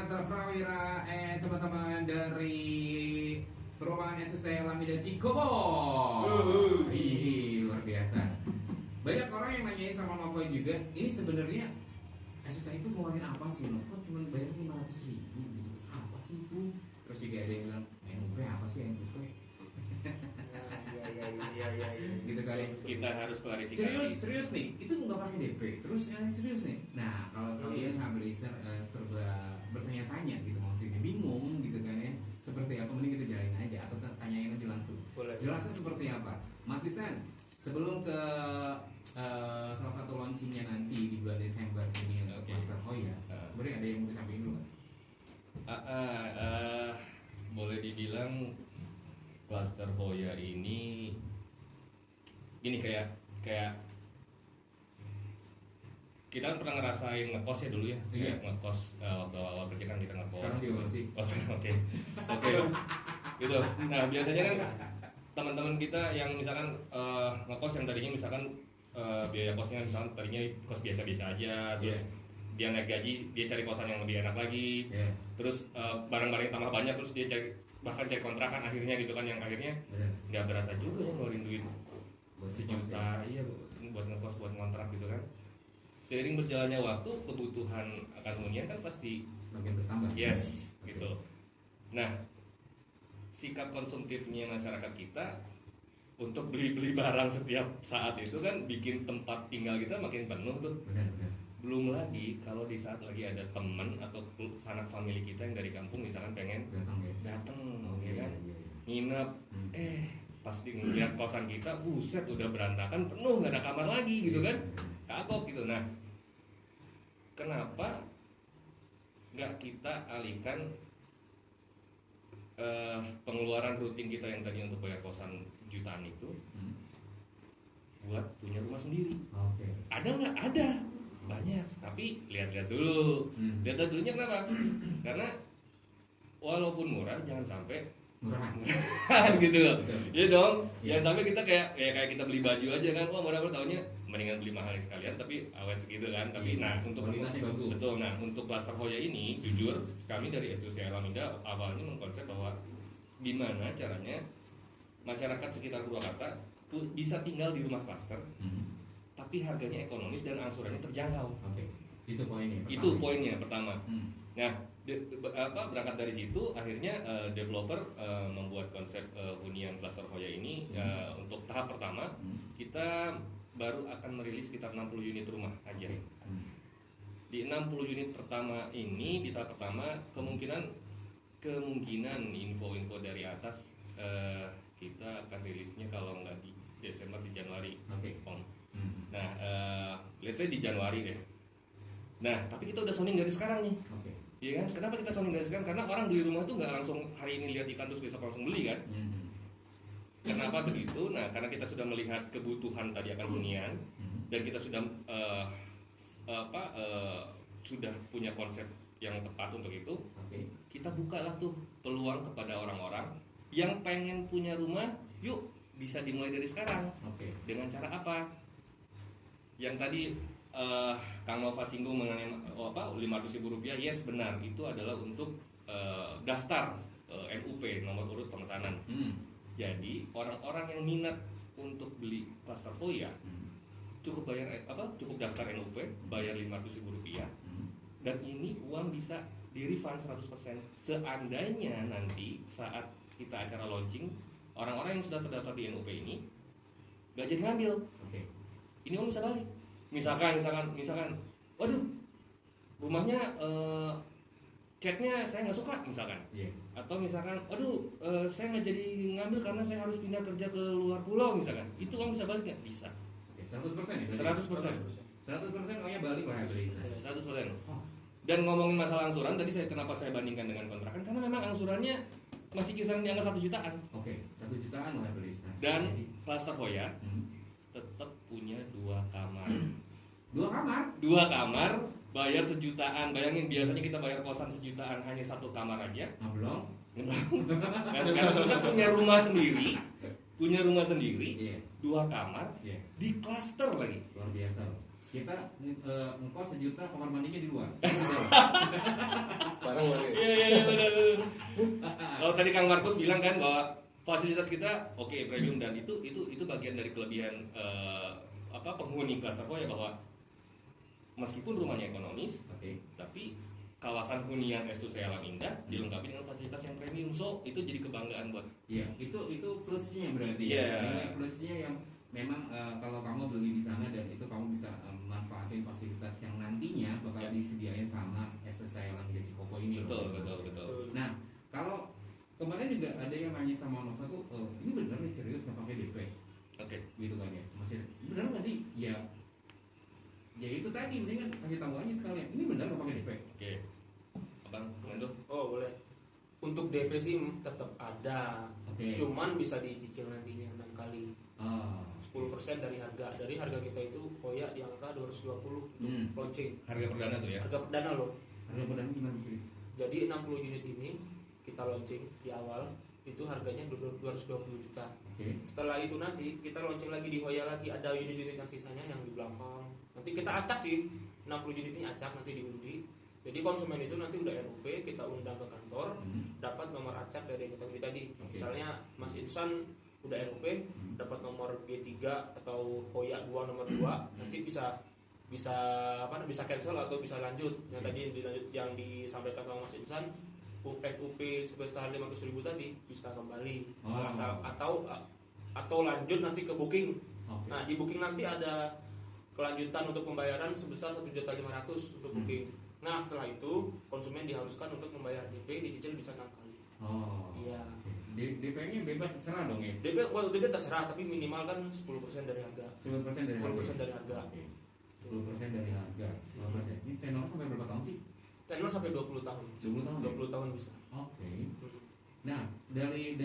Mitra Prawira teman-teman dari perumahan SSC Lamida Cikopo. Luar biasa. Banyak orang yang nanyain sama Novoy juga, ini sebenarnya SSC itu ngeluarin apa sih? Kok cuma bayar 500.000 gitu? Apa sih itu? Terus juga ada yang bilang, NUP apa sih NUP? Iya. Gitu kali. Kita harus klarifikasi. Serius nih, itu nggak pakai DP. Terus serius nih. Nah, kalau kalian Hublazer serba bertanya-tanya gitu, maksudnya bingung gitu kan ya, seperti apa, mending kita jalanin aja atau tanyain aja langsung. Boleh. Jelasnya seperti apa, Mas Isan? Sebelum ke salah satu launchingnya nanti di bulan Desember ini untuk Master Hoya, sebenarnya ada yang mau disampaikan dulu nggak? Boleh dibilang Cluster Hoya ini gini, kayak kita kan pernah ngerasain ngekos ya dulu ya. Iya. Ngekos waktu awal kerja kan kita ngekos. Sekarang dia masih. Oke. Gitu. Nah, biasanya kan teman-teman kita yang misalkan ngekos yang tadinya misalkan biaya kosnya misalkan tadinya kos biasa-biasa aja, terus dia naik gaji, dia cari kosan yang lebih enak lagi. Terus barang-barang yang tambah banyak, terus dia bahkan cari kontrakan akhirnya gitu kan, yang akhirnya nggak berasa juga ya ngeluarin duit sejuta buat ngekos, buat ngontrak gitu kan. Seiring berjalannya waktu, kebutuhan akan hunian kan pasti semakin bertambah. Yes, gitu. Nah, sikap konsumtifnya masyarakat kita untuk beli barang setiap saat itu kan bikin tempat tinggal kita makin penuh tuh. Benar. Belum lagi kalau di saat lagi ada teman atau sanak famili kita yang dari kampung misalkan pengen datang ya kan, nginep, pas ngeliat kosan kita, buset udah berantakan, penuh, nggak ada kamar lagi gitu kan, kapok gitu. Nah, kenapa nggak kita alihkan pengeluaran rutin kita yang tadi untuk bayar kosan jutaan itu buat punya rumah sendiri? Ada nggak? Ada, banyak. Tapi lihat-lihat dulu. Lihat dulunya kenapa? Karena walaupun murah, jangan sampai murahan gitu loh. Iya dong. Jangan sampai kita kayak kita beli baju aja kan, wah murah, tahunnya mendingan beli mahal sekalian tapi awet gitu kan. Tapi nah, untuk kualitasnya bagus. Betul. Nah, untuk Cluster Hoya ini jujur kami dari STC Lamida awalnya mengkonsep bahwa gimana caranya masyarakat sekitar Purwakarta bisa tinggal di rumah klaster, tapi harganya ekonomis dan angsurannya terjangkau. Itu poinnya. Itu poinnya pertama. Nah, berangkat dari situ akhirnya developer membuat konsep hunian Cluster Hoya ini. Untuk tahap pertama kita baru akan merilis sekitar 60 unit rumah aja. Di 60 unit pertama ini, di tahap pertama kemungkinan info dari atas kita akan rilisnya kalau nggak di Desember, di Januari. Om. Nah, let's say di Januari deh. Nah, tapi kita udah sounding dari sekarang nih. Iya kan? Kenapa kita sounding dari sekarang? Karena orang beli rumah tuh nggak langsung hari ini lihat ikan terus besok langsung beli kan? Kenapa begitu? Nah, karena kita sudah melihat kebutuhan tadi akan hunian dan kita sudah sudah punya konsep yang tepat untuk itu. Kita buka lah tuh peluang kepada orang-orang yang pengen punya rumah. Yuk, bisa dimulai dari sekarang. Dengan cara apa? Yang tadi Kang Nova singgung mengenai Rp500.000. Yes, benar, itu adalah untuk daftar NUP, nomor urut pemesanan. Jadi orang-orang yang minat untuk beli Cluster Hoya cukup daftar NUP, bayar Rp500.000, dan ini uang bisa di refund 100%. Seandainya nanti saat kita acara launching, orang-orang yang sudah terdaftar di NUP ini nggak jadi ngambil, ini uang bisa balik. Misalkan, waduh, rumahnya catnya saya nggak suka misalkan, atau misalkan, waduh, saya nggak jadi ngambil karena saya harus pindah kerja ke luar pulau misalkan, itu uang bisa balik nggak? Bisa. 100% ya? 100%. Pokoknya balik lah. 100%. Dan ngomongin masalah angsuran, tadi kenapa saya bandingkan dengan kontrakan, karena memang angsurannya masih kisaran di angka 1 jutaan. 1 jutaan lah beli. Dan Cluster Hoya tetap punya 2 kamar. 2 kamar, bayar sejutaan. Bayangin, biasanya kita bayar kosan sejutaan hanya 1 kamar aja. Belum. Nah, sekarang kita punya rumah sendiri, 2 kamar, di klaster lagi. Luar biasa loh. Kita ngekos 1 juta, kamar mandinya di luar. Barang kalau tadi Kang Markus bilang kan bahwa fasilitas kita premium, dan itu bagian dari kelebihan penghuni Cluster Hoya, bahwa meskipun rumahnya ekonomis, tapi kawasan hunian Estusia Alam Indah dilengkapi dengan fasilitas yang premium, so itu jadi kebanggaan buat. Iya, itu plusnya berarti. Yeah. Plusnya yang memang kalau kamu beli di sana dan itu kamu bisa manfaatin fasilitas yang nantinya bakal disediain sama Estusia Alam Indah Cikoko ini. Betul. Nah, kalau kemarin juga ada yang nanya sama Nova tuh, ini benar nih serius nggak pakai DP? Gitu kan ya, masih benar nggak sih? Ya itu tadi, mendingan kasih tahu aja sekalian. Ini benar nggak pakai DP? Abang, Mendo? Oh boleh. Untuk DP sih tetap ada, cuman bisa dicicil nantinya 6 kali. 10% dari harga kita itu Hoya di angka 220 untuk launching. Harga perdana tuh ya? Harga perdana loh. Harga perdana gimana sih? Jadi 60 unit ini kita launching di awal itu harganya 220 juta. Setelah itu nanti kita launching lagi di Hoya lagi, ada unit-unit yang sisanya yang di belakang. Nanti kita acak sih, 60 unit ini acak nanti diundi. Jadi konsumen itu nanti udah RUP, kita undang ke kantor, dapat nomor acak dari yang kita undi tadi. Misalnya Mas Insan udah RUP, dapat nomor G3 atau Hoya 2 nomor 2, nanti bisa cancel atau bisa lanjut. Yang tadi yang disampaikan sama Mas Insan, UP sebesar 500.000 tadi bisa kembali, atau lanjut nanti ke booking. Nah di booking nanti ada kelanjutan untuk pembayaran sebesar 1.500.000 untuk booking. Nah setelah itu konsumen diharuskan untuk membayar DP, dicicil bisa 6 kali. Iya. DP-nya bebas terserah dong ya? DP terserah, tapi minimal kan 10% dari harga. 10% dari harga. 10% dari harga. 10%. Ini tenor sampai berapa tahun sih? Tenor sampai 20 tahun. 20 tahun bisa. Nah, dari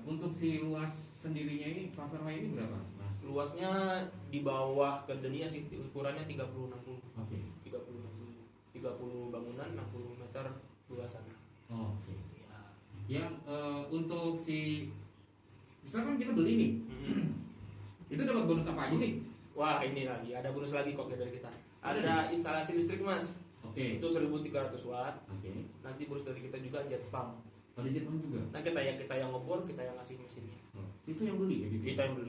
untuk si luas sendirinya ini, Cluster Hoya ini berapa, Mas? Luasnya di bawah Gardenia sih, ukurannya 30-60. 30 bangunan, 60 meter luasannya. Yang untuk si misalkan kita beli nih, itu dapat bonus apa aja sih? Wah ini lagi, ada bonus lagi kok dari kita. Ada instalasi listrik Mas. Itu 1.300 watt. Nanti bonus dari kita juga jet pump. Ada jet pump juga? Nah kita yang ngebor, kita yang ngasih mesinnya. Itu yang beli ya? Kita yang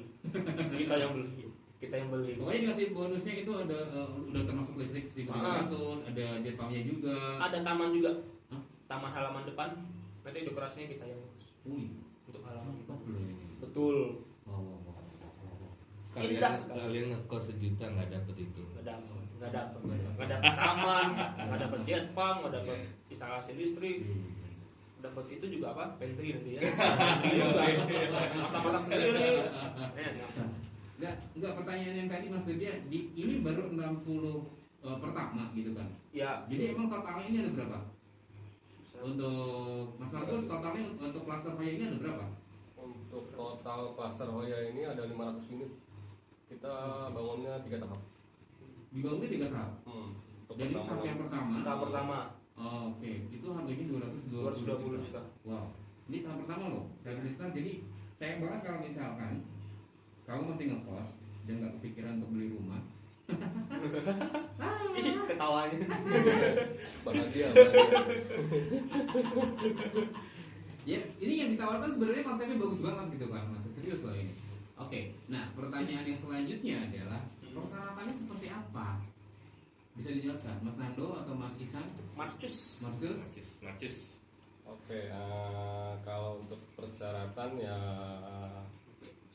beli. Pokoknya dikasih bonusnya itu ada udah termasuk listrik 1.300, ada jet pumpnya juga. Ada taman juga. Taman halaman depan. Nanti dekorasinya kita yang ngurus. Untuk halaman depan. Betul. Kalian ngekos sejuta nggak dapet itu? Nggak dapet taman, nggak dapet jet pump, nggak dapet instalasi listrik. Dapat itu juga apa? Pantry nanti ya. Masak-masak sendiri. Enggak, pertanyaan yang tadi maksudnya ini baru 60 pertama gitu kan? Ya. Jadi emang totalnya ini ada berapa? Untuk Mas Markus totalnya untuk Cluster Hoya ini ada berapa? Untuk total Cluster Hoya ini ada 500 unit. Kita bangunnya 3 tahap. Dibangunnya 3 tahap? Jadi tahap yang pertama? Tahap pertama. Itu harganya 220 juta. Wow, ini tahap pertama loh. Dan jadi sayang banget kalau misalkan kamu masih ngekos dan nggak kepikiran untuk beli rumah. Ketawanya. Bahagia. Ya, ini yang ditawarkan sebenarnya konsepnya bagus banget gitu kan, Mas. Serius loh ini. Nah pertanyaan yang selanjutnya adalah persyaratannya seperti apa? Bisa dijelaskan, Mas Nando atau Mas Isan? Marcus. Kalau untuk persyaratan ya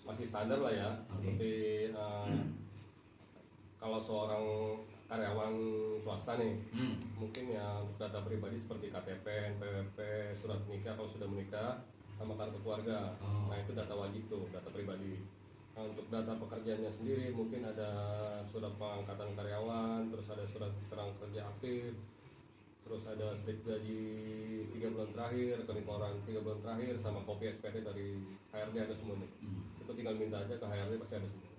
masih standar lah ya. Seperti kalau seorang karyawan swasta nih, mungkin ya untuk data pribadi seperti KTP, NPWP, surat nikah kalau sudah menikah, sama kartu keluarga. Nah itu data wajib tuh, data pribadi. Nah, untuk data pekerjaannya sendiri mungkin ada surat pengangkatan karyawan, terus ada surat keterangan kerja aktif, terus ada slip gaji 3 bulan terakhir, rekening koran 3 bulan terakhir, sama kopi SPT dari HRD ada semuanya. Itu tinggal minta aja ke HRD pasti ada semua.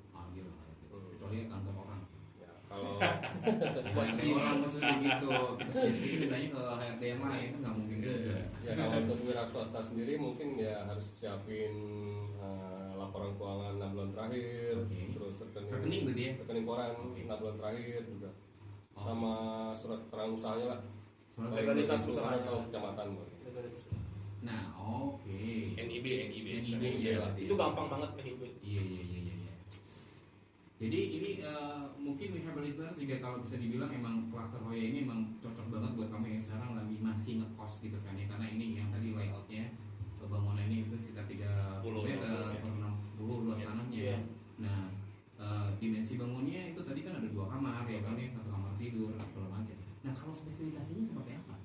Kecuali kantor orang. Ya, kalau orang maksudnya gitu. Jadi sini mintanya ke HRD yang lain kan nggak mungkin juga. Ya kalau untuk wira swasta sendiri mungkin ya harus siapin laporan keuangan 6 bulan terakhir, terus rekening koran 6 bulan terakhir juga, sama surat keterangan usahanya lah, legalitas usaha atau kecamatan. Nah, oke. NIB. ya. Itu gampang banget NIB. Iya. Jadi ini mungkin we have a listeners juga kalau bisa dibilang emang cluster Hoya ini emang cocok banget buat kamu yang sekarang lagi masih ngekos gitu kan ya, karena ini yang tadi layoutnya bangunan ini itu sekitar 30 meter per 60 luas tanahnya. Iya. Nah dimensi bangunnya itu tadi kan ada 2 kamar ya kan, 1 kamar tidur segala macam. Nah kalau spesifikasinya seperti apa,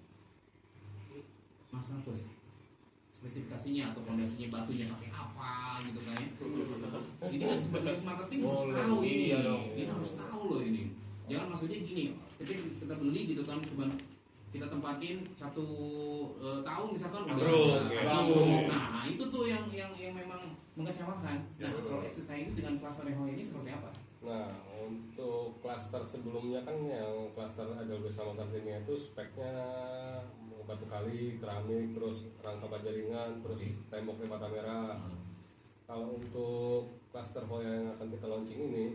Mas Markus? Spesifikasinya atau fondasinya batunya pakai apa gitu kan ya? Ini kan sebagai marketing harus tahu ini. Iya dong. Ini harus tahu loh ini. Jangan maksudnya gini, ketika kita beli gitu kan cuman kita tempatin 1 tahun misalkan udah ambruk. Nah itu tuh yang memang mengecewakan. Nah kalau SSI ini dengan klaster Hoya ini seperti apa? Nah, untuk klaster sebelumnya kan yang klaster Edelweiss sama Gardenia itu speknya batu kali, keramik, terus rangka baja ringan, terus temboknya bata merah. Kalau untuk klaster Hoya yang akan kita launching ini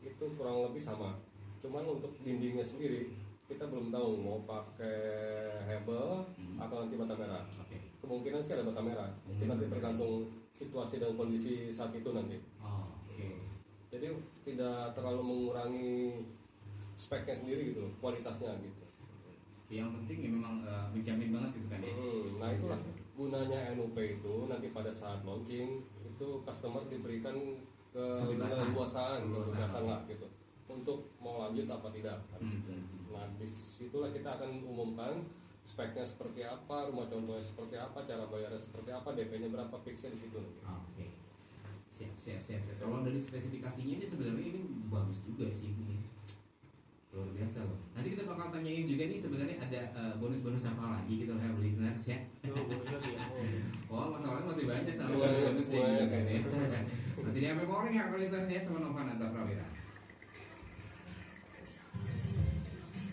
itu kurang lebih sama. Cuman untuk dindingnya sendiri kita belum tahu mau pakai hebel atau nanti bata merah. Kemungkinan sih ada bata merah. Mungkin nanti tergantung situasi dan kondisi saat itu nanti. Jadi tidak terlalu mengurangi speknya sendiri gitu, kualitasnya gitu. Yang penting ya memang menjamin banget gitu kan ya. Nah itulah gunanya NUP itu nanti pada saat launching itu customer diberikan keleluasaan lah gitu untuk mau lanjut apa tidak. Nah disitulah kita akan umumkan speknya seperti apa, rumah contohnya seperti apa, cara bayarnya seperti apa, DP-nya berapa, fixnya di situ. Oke. Siap. Kalau dari spesifikasinya sih sebenarnya ini bagus juga sih ini. Luar biasa loh. Nanti kita bakal tanyain juga nih sebenarnya ada bonus-bonus apa lagi gitu have listeners ya. Oh, masalahnya masih banyak sama bonusnya gitu kan ya. Masih di HP Morning have listeners ya sama Novananta Prawira.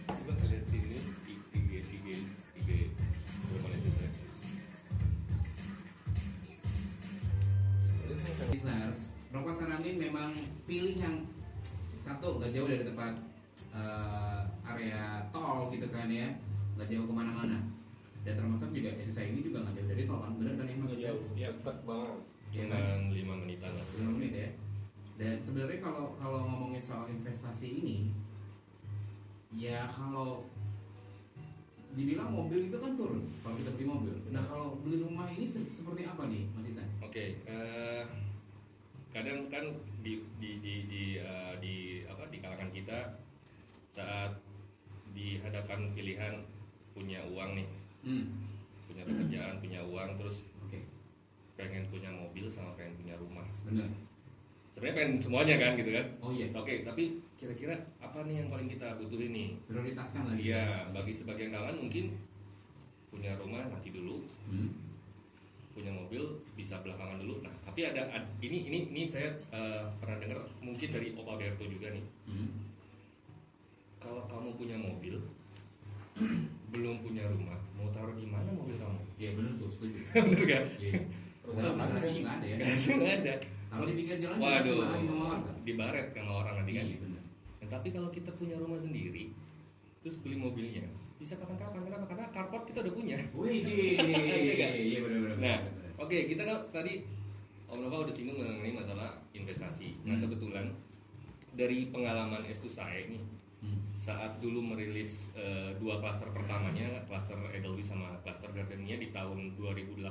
Coba kalian sini tiga berapa liter? Listeners, Rokok Saranin memang pilih yang satu gak jauh dari tempat area tol gitu kan ya, gak jauh kemana-mana. Dan termasuk juga SSI ini juga gak jauh dari tol kan, bener kan ya Mas? Jauh, ya dekat banget. Cuman 5 menitan lah. 5 menit ya. Dan sebenarnya kalau ngomongin soal investasi ini, ya kalau dibilang mobil itu kan turun kalau kita beli mobil. Nah kalau beli rumah ini seperti apa nih Mas Isan? Oke, kadang kan di kalangan kita saat dihadapkan pilihan punya uang nih, punya pekerjaan, punya uang, terus pengen punya mobil sama pengen punya rumah. Benar. Sebenarnya pengen semuanya kan gitu kan? Oh iya. Oke, tapi kira-kira apa nih yang paling kita butuhin nih? Prioritaskan lagi. Iya, bagi sebagian kalangan mungkin punya rumah nanti dulu, punya mobil bisa belakangan dulu. Nah, tapi ada ini saya pernah dengar mungkin dari Om Alberto juga nih. Kalau kamu punya mobil, belum punya rumah, mau taruh di mana mobil kamu? Iya benar tuh, setuju. Bener kan? Iya. Garasinya nggak ada ya? Nggak ada. Kalau di pinggir jalan Waduh, juga dibaret sama orang nanti kan. Iya benar. Nah, tapi kalau kita punya rumah sendiri, terus beli mobilnya, bisa kapan-kapan. Kenapa? Karena carport kita udah punya. Wih, iya benar-benar. Nah, oke, kita kan tadi Om Nova udah singgung mengenai masalah investasi. Nah, kebetulan dari pengalaman S2 saya nih, saat dulu merilis 2 klaster pertamanya, klaster Edelweiss sama klaster Gardenia di tahun 2018.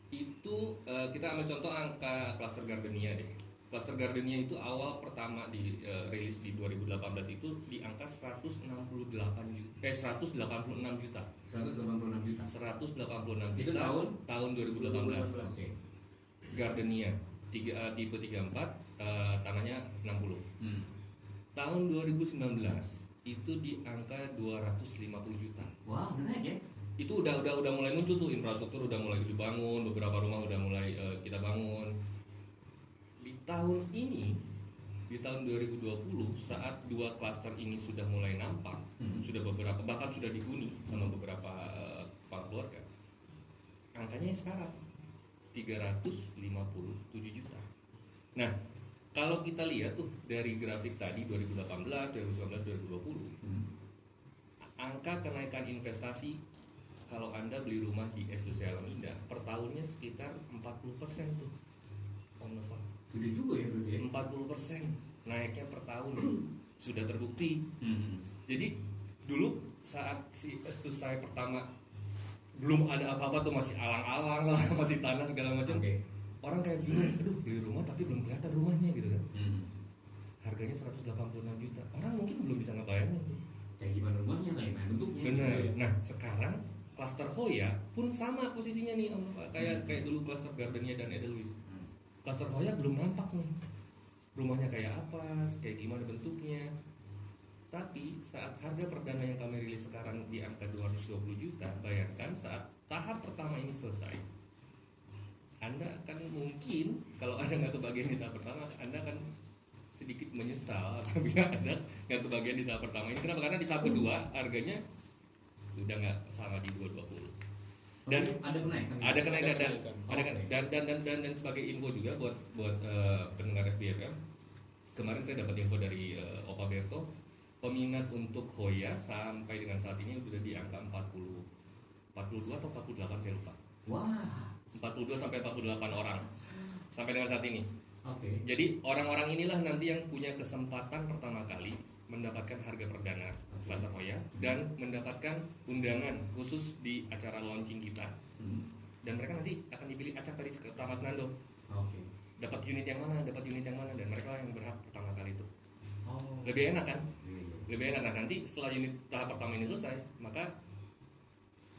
Itu kita ambil contoh angka klaster Gardenia deh. Klaster Gardenia itu awal pertama di rilis di 2018 itu di angka 186 juta. 186 Itu juta tahun 2018. Gardenia tipe 34 tanahnya 60. Tahun 2019 itu di angka 250 juta. Wah, udah naik ya? Itu udah mulai muncul tuh, infrastruktur udah mulai dibangun, beberapa rumah udah mulai kita bangun. Di tahun ini, di tahun 2020 saat 2 klaster ini sudah mulai nampak, sudah beberapa bahkan sudah dihuni sama beberapa kepala keluarga. Angkanya sekarang 357 juta. Nah, kalau kita lihat tuh dari grafik tadi 2018, 2019, 2020, angka kenaikan investasi kalau Anda beli rumah di SDC Alam Indah per tahunnya sekitar 40% tuh. Om Nova. Gede juga ya berarti ya? 40% naiknya per tahun sudah terbukti. Jadi dulu saat si estus saya pertama belum ada apa-apa tuh, masih alang-alang lah, masih tanah segala macam. Orang kayak bingung, aduh beli rumah tapi belum kelihatan rumahnya gitu kan. Harganya 186 juta. Orang mungkin belum bisa ngebayangin tuh. Kayak gimana rumahnya, kayak gimana bentuknya. Benar. Gitu ya. Nah sekarang klaster Hoya pun sama posisinya nih Om Nova. Kayak dulu klaster Gardenia dan Edelweiss. Klaster Hoya belum nampak nih rumahnya kayak apa, kayak gimana bentuknya. Tapi saat harga perdana yang kami rilis sekarang di angka 220 juta, bayangkan saat tahap pertama ini selesai, Anda akan mungkin kalau Anda nggak kebagian di tahap pertama, Anda akan sedikit menyesal apabila Anda nggak kebagian di tahap pertama ini. Kenapa? Karena di tahap kedua harganya udah nggak sama di 220. Dan ada kenaikan. Ada kenaikan dan sebagai info juga buat pendengar FBFM, kemarin saya dapat info dari Opa Berto, peminat untuk Hoya sampai dengan saat ini sudah di angka 42 atau 48 saya lupa. Wah. 42 sampai 48 orang sampai dengan saat ini. Oke. Jadi orang-orang inilah nanti yang punya kesempatan pertama kali mendapatkan harga perdana Klaster Hoya dan mendapatkan undangan khusus di acara launching kita. Dan mereka nanti akan dipilih acak tadi ke Mas Nando. Oke. Dapat unit yang mana, dan mereka lah yang berhak pertama kali itu. Oh. Lebih enak kan? Lebih enak. Nah, nanti setelah unit tahap pertama ini selesai, maka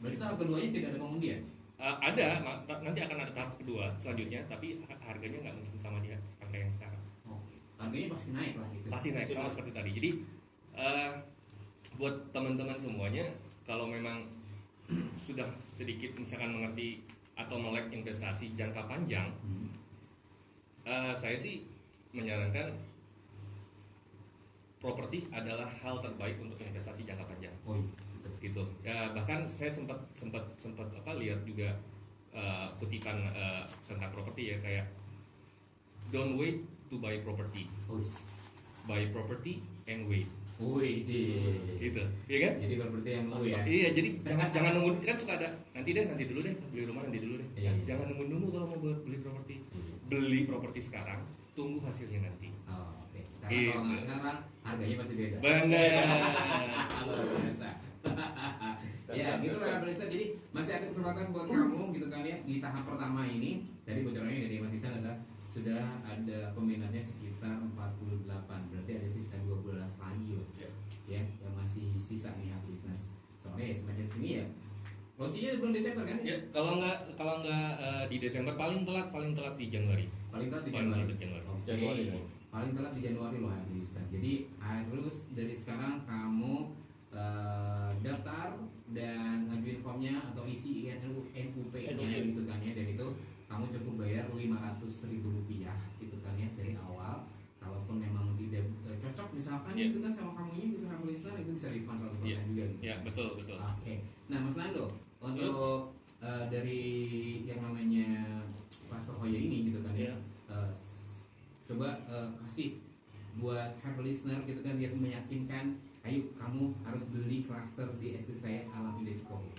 berarti tahap keduanya tidak ada pengundian? nanti akan ada tahap kedua selanjutnya, tapi harganya nggak mungkin sama dia angka yang sekarang. Harganya pasti naik lah gitu. Pasti naik sama seperti tadi. Jadi buat teman-teman semuanya, kalau memang sudah sedikit misalkan mengerti atau melek investasi jangka panjang, saya sih menyarankan properti adalah hal terbaik untuk investasi jangka panjang. Gitu. Ya, bahkan saya sempat lihat juga kutipan tentang properti ya, kayak don't wait to buy property, buy property and wait. Gitu, iya kan? Jadi properti yang nunggu ya. Iya, jadi jangan nunggu, kan suka ada nanti dulu deh beli rumah nanti dulu deh. Iya. Jangan nunggu kalau mau beli properti. Beli properti sekarang, tunggu hasilnya nanti. Oke. Karena kalau sekarang harganya pasti beda. Benar. Luar biasa. Ya gitu kan Barista. Jadi masih ada kesempatan buat kamu gitu kan ya, di tahap pertama ini. Tadi bocorannya dari Mas Ihsan adalah sudah ada peminatnya sekitar 48, berarti ada sisa 12 lagi loh. Ya, yang masih sisa nih hard business. Soalnya ya semakin sini ya launchingnya belum Desember kan ya? Kalau nggak di Desember, paling telat di Januari. Paling telat di Januari. Paling telat di Januari loh hard business. Jadi harus dari sekarang kamu daftar dan ngajuin formnya atau isi NUP-nya gitu kan ya, dan itu kamu cukup bayar Rp500.000 gitu kan ya dari awal. Kalaupun memang tidak cocok misalkan itu kan sama kamunya gitu kan listener, itu bisa refund 100% juga gitu. Ya, betul. Oke. Nah Mas Nando, untuk dari yang namanya Klaster Hoya ini gitu kan ya, coba kasih buat happy listener gitu kan, biar meyakinkan, ayo kamu harus beli klaster di SDC Alam Indah Cikopo.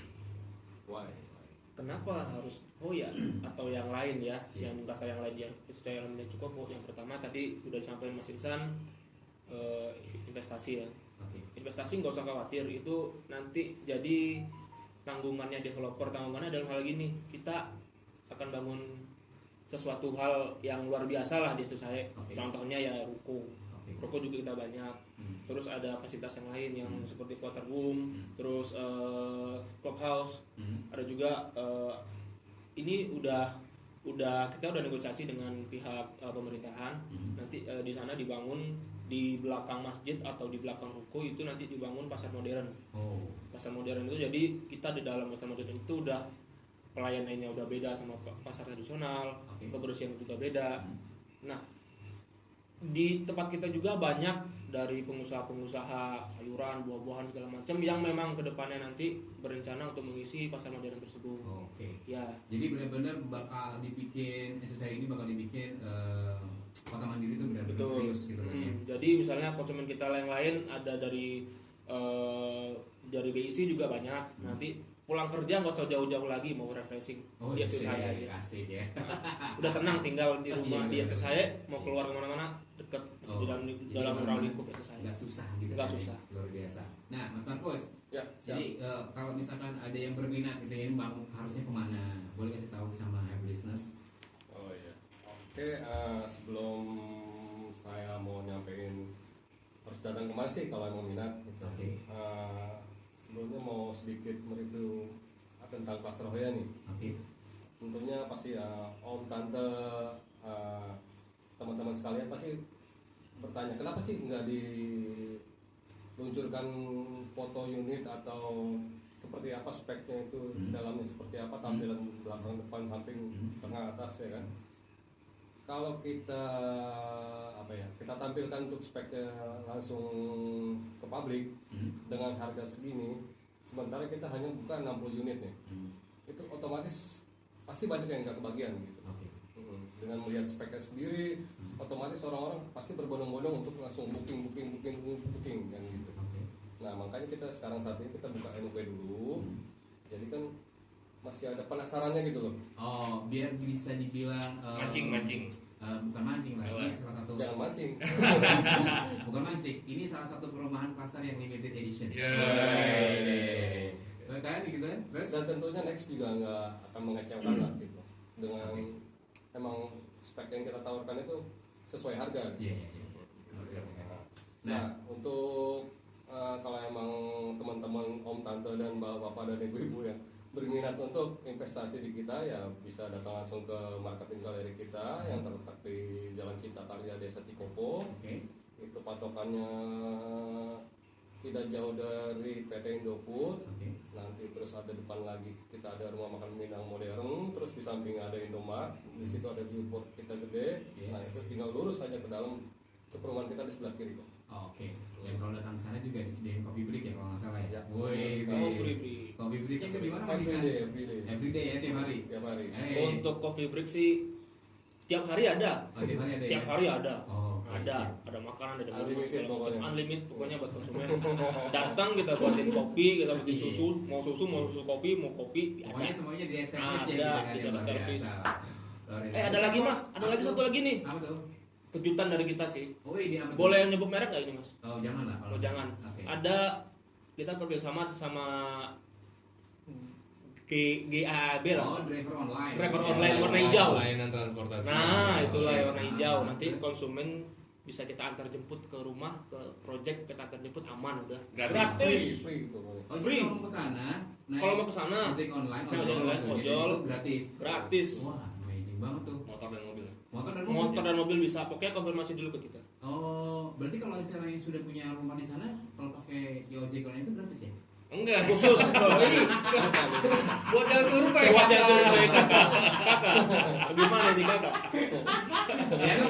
Kenapa harus Hoya atau yang lain ya, yang klaster yang lain ya, SDC Alam Indah Cikopo? Yang pertama tadi sudah disampaikan Mas Ihsan, investasi ya. Investasi nggak usah khawatir, itu nanti jadi tanggungannya developer. Tanggungannya dalam hal gini, kita akan bangun sesuatu hal yang luar biasa lah di situ saya. Contohnya ya ruko juga kita banyak. Terus ada fasilitas yang lain yang seperti waterroom, terus clubhouse. Ada juga ini kita udah negosiasi dengan pihak pemerintahan. Nanti di sana dibangun di belakang masjid atau di belakang ruko itu nanti dibangun pasar modern. Pasar modern itu jadi kita di dalam pasar modern itu udah pelayanannya udah beda sama pasar tradisional, kebersihan juga beda. Nah, di tempat kita juga banyak dari pengusaha-pengusaha sayuran, buah-buahan segala macam yang memang kedepannya nanti berencana untuk mengisi pasar modern tersebut. Ya. Jadi benar-benar bakal dibikin SDC ini bakal dibikin kota mandiri itu benar-benar serius gitu kan ya. Jadi misalnya konsumen kita yang lain ada dari BIC juga banyak. Nanti pulang kerja nggak usah jauh-jauh lagi mau refreshing di SC saya aja. Asik ya. Udah tenang tinggal di rumah di Iya, SC saya, mau keluar kemana-mana deket dalam ruang lingkup SC saya. Nggak susah gitu. Nggak kan, susah. Luar biasa. Nah, Mas Markus. Ya, Jadi kalau misalkan ada yang berminat gitu ini bang harusnya kemana? Boleh kasih tahu sama happy listeners? Oh iya. Oke, sebelum saya mau nyampein harus datang kemana sih kalau mau minat gitu. Oke. Sebelumnya mau sedikit mereview tentang Cluster Hoya nih. Oke. Tentunya pasti om, tante, teman-teman sekalian pasti bertanya kenapa sih nggak diluncurkan foto unit atau seperti apa speknya itu, dalamnya seperti apa, tampilan belakang, depan, samping, tengah, atas ya kan. Kalau kita kita tampilkan untuk speknya langsung ke publik dengan harga segini, sementara kita hanya buka 60 unit nih, itu otomatis pasti banyak yang nggak kebagian gitu. Dengan melihat speknya sendiri, otomatis orang-orang pasti berbondong-bondong untuk langsung booking kan gitu. Nah makanya kita sekarang saat ini kita buka NUP dulu, jadi kan masih ada penasarannya gitu loh. Oh, biar bisa dibilang Mancing. Bukan mancing lah, ini salah satu. Jangan mancing. Bukan mancing, ini salah satu perumahan pasar yang limited edition. Kan gitu kan? Terus? Dan tentunya next juga nggak akan mengecewakan lah gitu. Dengan emang spek yang kita tawarkan itu sesuai harga. Iya. Nah, untuk kalau emang teman-teman om, tante, dan bapak dan ibu-ibu yang berminat untuk investasi di kita, ya bisa datang langsung ke marketing galeri kita yang terletak di Jalan Cipta Karya, Desa Cikopo. Itu patokannya tidak jauh dari PT Indofood. Nanti terus ada depan lagi kita ada rumah makan Minang modern, terus di samping ada Indomart. Di situ ada billboard kita gede. Nah itu tinggal lurus saja ke dalam, ke perumahan kita di sebelah kiri kok. Oke. Dan kalau datang ke sana juga disediain coffee break ya kalau nggak salah ya. Woi, coffee break itu di mana Pak? Every day ya, tiap hari. Tiap hari. Untuk coffee break sih tiap hari ada. Tiap hari ada. Ada makanan, ada minuman segala macam, unlimited pokoknya buat konsumen. Datang kita buatin kopi, kita bikin susu, mau susu kopi, mau kopi. Pokoknya semuanya di SMS ya. Ada, bisa ada servis. Ada lagi Mas, ada lagi satu lagi nih. Apa tuh? Kejutan dari kita sih. Boleh nyebut merek nggak ini Mas? Oh jangan lah. Oh jangan. Ada kita kerjasama sama GAB lah. Oh, driver online. Driver online warna hijau. Layanan transportasi. Nah, itulah yang warna hijau. Nanti konsumen bisa kita antar jemput ke rumah, ke project kita antar jemput aman udah. Gratis. Free. Kalau mau ke sana, ojek online, ojol gratis. Wah, amazing banget tuh. Motor dan mobil bisa. Pokoknya konfirmasi dulu ke kita. Oh, berarti kalau misalnya yang sudah punya rumah di sana, kalau pakai ojek online itu gratis ya? Enggak. Khusus. Ini buat yang survei. Kakak. Bagaimana ini kakak? Ya kan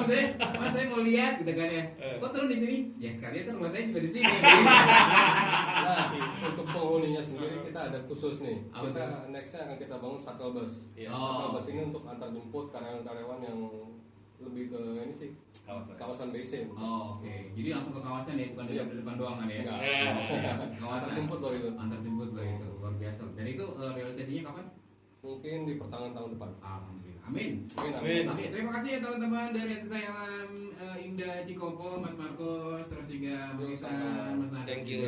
mas saya mau lihat gitu kan ya. Kok turun di sini? Ya sekalian kan rumah saya juga di sini. Nah, untuk penghuninya sendiri kita ada khusus nih. Kita nextnya akan kita bangun shuttle bus. Shuttle bus ini untuk antar jemput karyawan-karyawan yang lebih ke ini sih kawasan BC. Oh, oke. Jadi langsung ke kawasan ya, bukan di depan doang kan ya? Antar jemput loh itu. Antar jemput loh itu, luar biasa. Dan itu realisasinya kapan? Mungkin di pertengahan tahun depan. Alhamdulillah. Amin. Oke, terima kasih ya teman-teman dari SSI Alam Indah Cikopo, Mas Markus, terus juga Mas Isan, Mas Nada. Thank you.